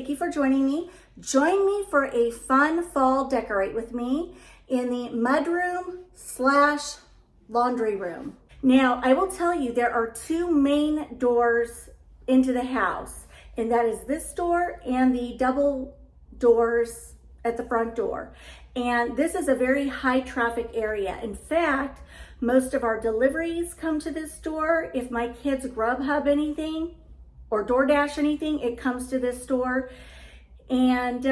Thank you for joining me. Join me for a fun fall decorate with me in the mudroom / laundry room. Now, I will tell you there are two main doors into the house, and that is this door and the double doors at the front door. And this is a very high traffic area. In fact, most of our deliveries come to this door. If my kids Grubhub anything or DoorDash anything, it comes to this door. And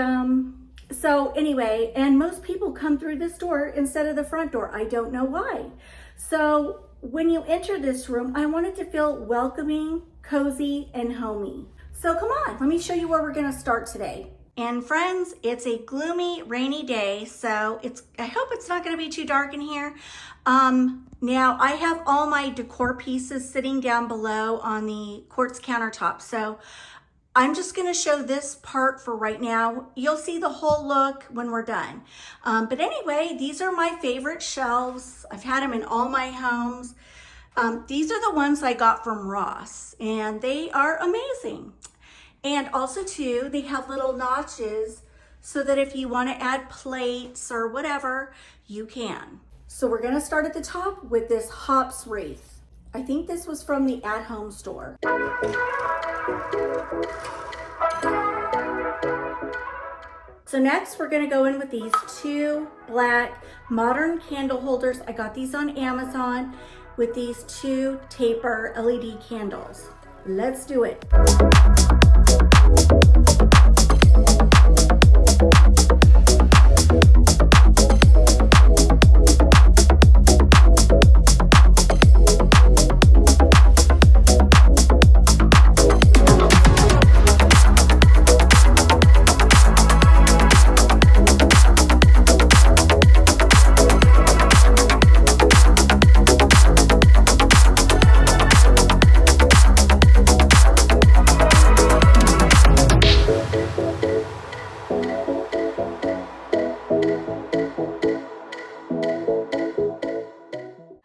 so anyway, and most people come through this door instead of the front door. I don't know why. So when you enter this room, I want it to feel welcoming, cozy, and homey. So come on, let me show you where we're gonna start today. And friends, it's a gloomy, rainy day, so I hope it's not gonna be too dark in here. Now I have all my decor pieces sitting down below on the quartz countertop, so I'm just gonna show this part for right now. You'll see the whole look when we're done. But anyway, these are my favorite shelves. I've had them in all my homes. These are the ones I got from Ross, and they are amazing. And also too, they have little notches so that if you wanna add plates or whatever, you can. So we're gonna start at the top with this hops wreath. I think this was from the at-home store. So next we're gonna go in with these two black modern candle holders. I got these on Amazon with these two taper LED candles. Let's do it.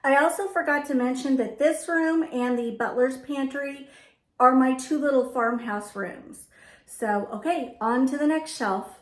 I also forgot to mention that this room and the butler's pantry are my two little farmhouse rooms. So, okay, on to the next shelf.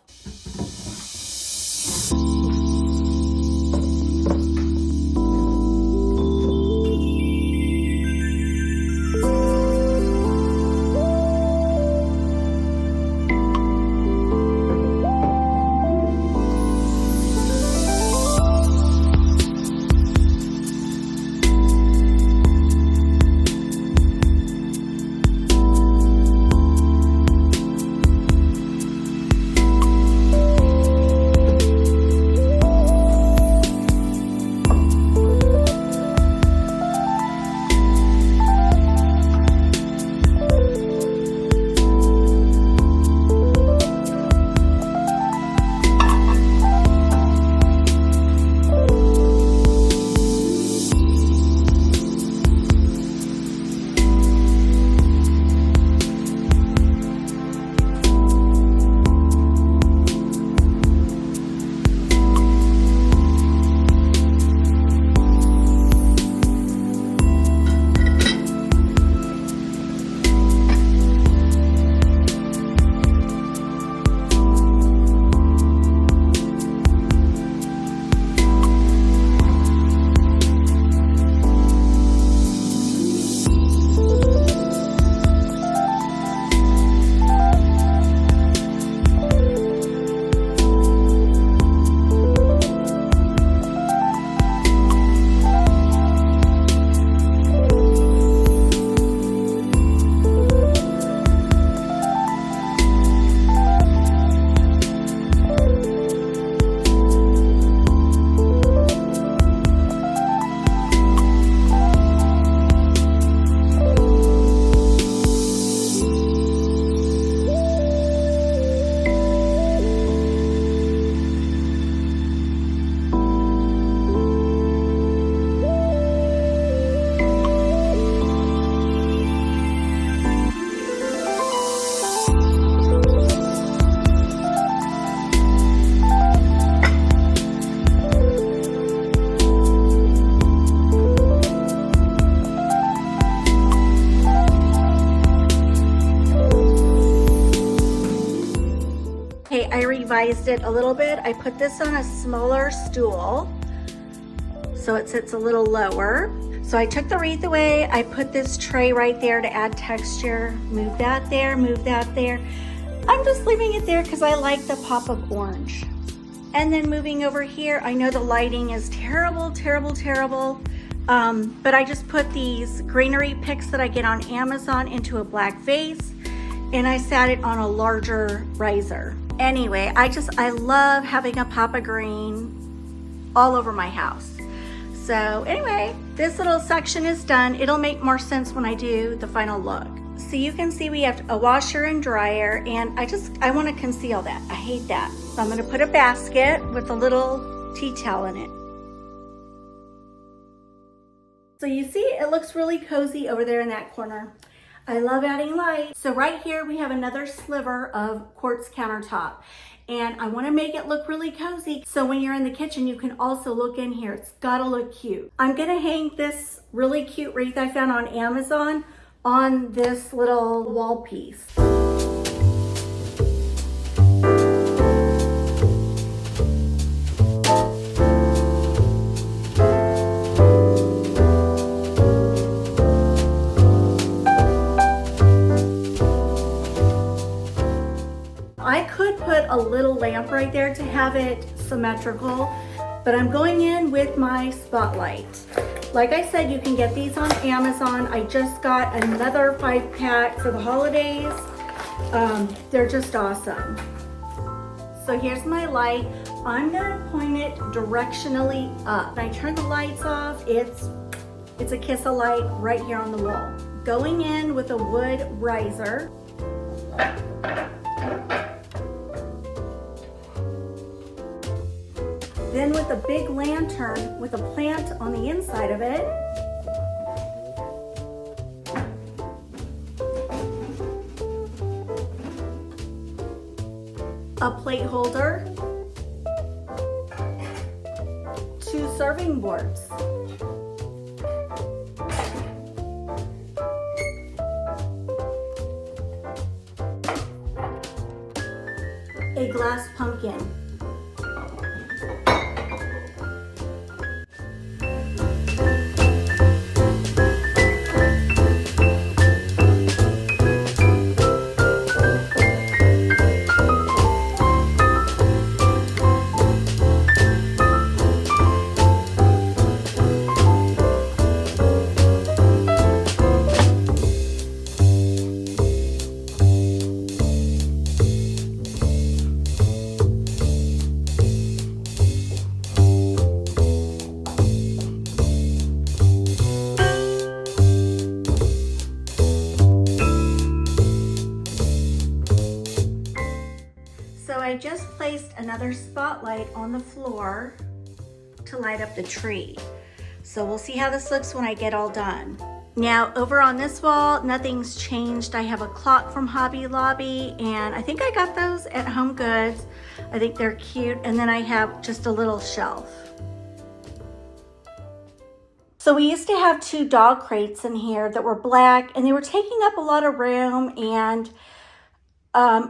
raised it a little bit. I put this on a smaller stool so it sits a little lower. So I took the wreath away. I put this tray right there to add texture. Move that there, move that there. I'm just leaving it there because I like the pop of orange. And then moving over here, I know the lighting is terrible, terrible, terrible. But I just put these greenery picks that I get on Amazon into a black vase, and I sat it on a larger riser. Anyway, I love having a pop of green all over my house. So anyway, this little section is done. It'll make more sense when I do the final look. So you can see we have a washer and dryer, and I want to conceal that. I hate that. So I'm going to put a basket with a little tea towel in it. So you see, it looks really cozy over there in that corner. I love adding light. So right here we have another sliver of quartz countertop, and I want to make it look really cozy. So when you're in the kitchen, you can also look in here. It's got to look cute. I'm going to hang this really cute wreath I found on Amazon on this little wall piece. I could put a little lamp right there to have it symmetrical, but I'm going in with my spotlight. Like I said, you can get these on Amazon. I just got another 5-pack for the holidays. They're just awesome. So here's my light. I'm gonna point it directionally up. When I turn the lights off, it's a kiss of light right here on the wall. Going in with a wood riser. Then with a big lantern with a plant on the inside of it. A plate holder. 2 serving boards. A glass pumpkin. I just placed another spotlight on the floor to light up the tree. So we'll see how this looks when I get all done. Now over on this wall, nothing's changed. I have a clock from Hobby Lobby, and I think I got those at Home Goods. I think they're cute. And then I have just a little shelf. So we used to have 2 dog crates in here that were black, and they were taking up a lot of room, and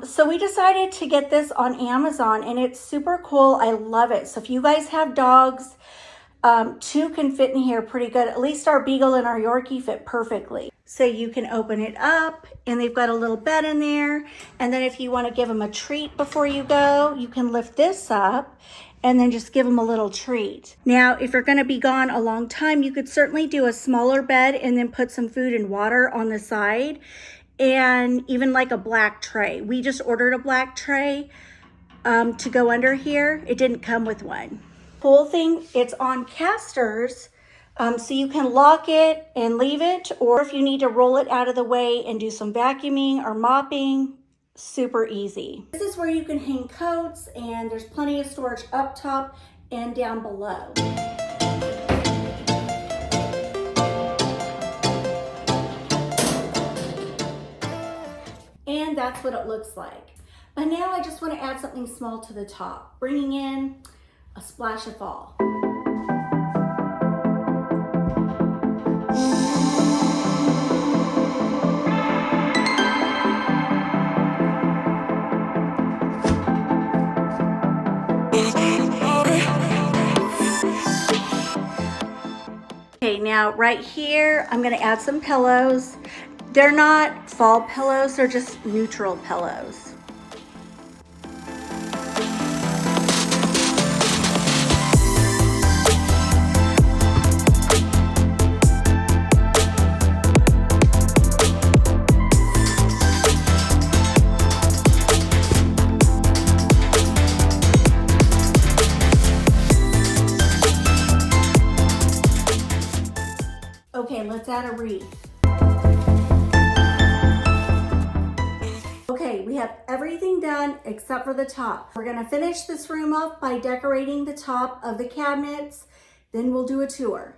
so we decided to get this on Amazon, and it's super cool. I love it. So if you guys have dogs, 2 can fit in here pretty good. At least our Beagle and our Yorkie fit perfectly. So you can open it up, and they've got a little bed in there. And then if you want to give them a treat before you go, you can lift this up and then just give them a little treat. Now, if you're going to be gone a long time, you could certainly do a smaller bed and then put some food and water on the side. And even like a black tray. We just ordered a black tray to go under here. It didn't come with one. Cool thing, it's on casters, so you can lock it and leave it, or if you need to roll it out of the way and do some vacuuming or mopping, super easy. This is where you can hang coats, and there's plenty of storage up top and down below. And that's what it looks like. But now I just want to add something small to the top, bringing in a splash of fall. Okay, now right here, I'm gonna add some pillows. They're not fall pillows, they're just neutral pillows. Okay, let's add a wreath. Okay, we have everything done except for the top. We're gonna finish this room off by decorating the top of the cabinets, then we'll do a tour.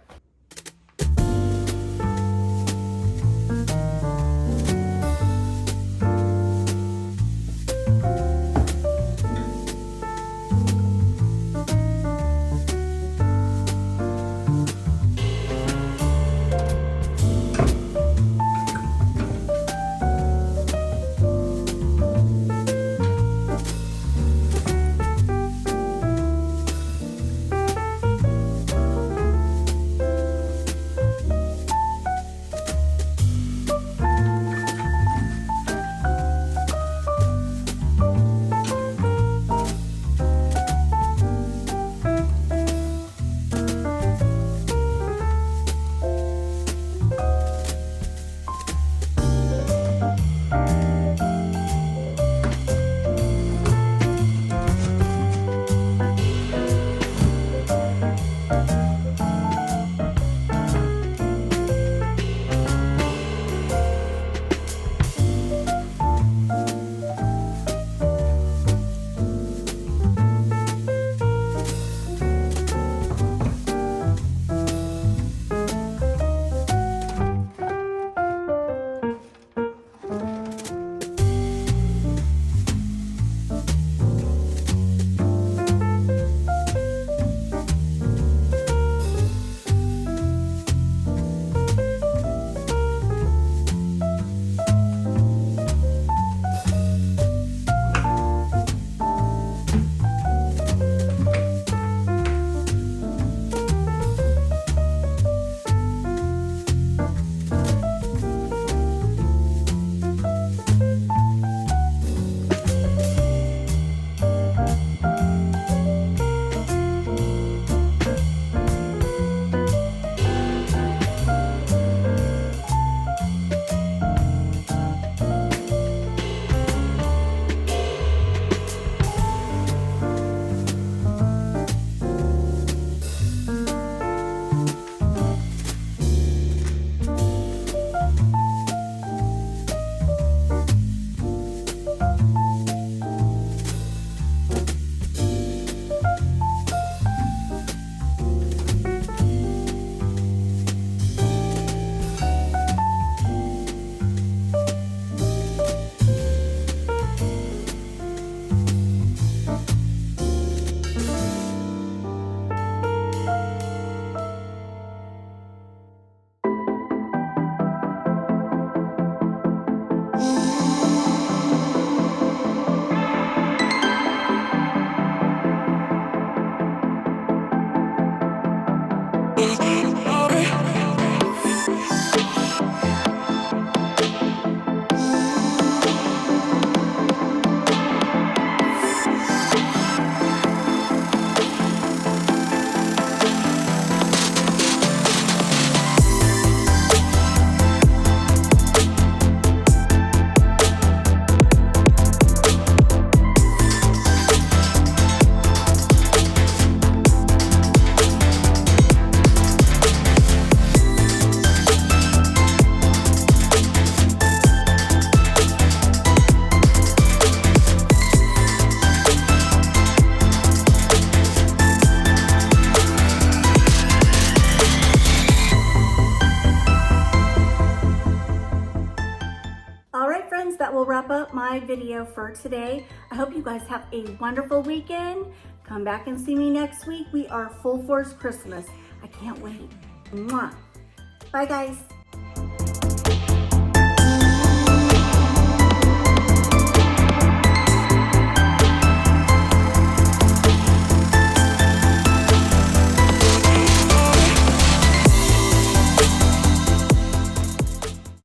That will wrap up my video for today. I hope you guys have a wonderful weekend. Come back and see me next week. We are full force Christmas. I can't wait. Mwah. Bye guys.